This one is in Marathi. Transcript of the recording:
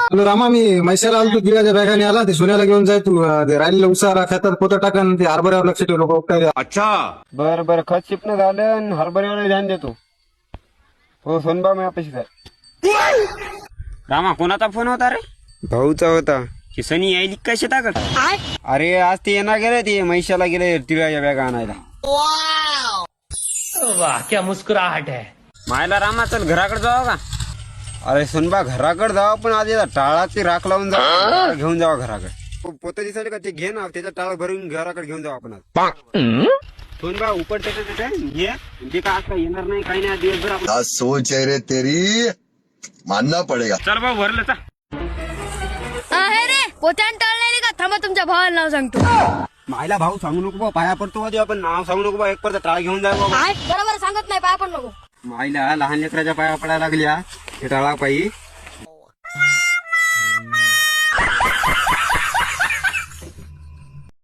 हॅलो रामा, मी मैशाला आलो, तू गिराच्या बॅगाने आला, ते सोन्याला घेऊन जाय तू. ते राहिलेलं उसारा खतात पोतं टाकन, ते हरभऱ्यावर लक्ष ठेव लोक काय. बरं बरं, खत शिपणं झालं आणि हरभऱ्यावर ध्यान देतो. हो सोनबा, मी आपल्याशी आहे. रामा, कोणाचा फोन होता रे? भाऊचा होता. की सनी यायली काय शेताकड? अरे आज ते येणार गेले, ते मैशाला गेले टिळाच्या बॅगा आणायला. वाह क्या मुस्कुराहट है. मायला रामा, चल घराकडे जाऊ का? अरे सोनबा, घराकडे जावा, पण आज टाळाची राख लावून जा, घेऊन जावा घराकडे. पोतं दिसायला का ते घे ना, त्याच्या टाळ भरून घराकडे घेऊन जाऊ आपण आज. सोनबा उपट घे, जे का आता येणार नाही काही नाही दिवसभर आपण. क्या सोच है रे तेरी, मानना पड़ेगा. चल भाऊ भरलं चा. आहे रे, पोत्यान टळलेली का? थांबा, तुमच्या भावाला नाव सांगतो. मायला भाऊ सांगू नको बा, पाया पडतो आधी आपण. नाव सांगू नको बा, एक परत टाळ घेऊन जाऊ बाबा. बरोबर सांगत नाही, पाया पण नको. मायला लहान लेकराच्या पाया पडायला लागल्या, हे टाळा पायी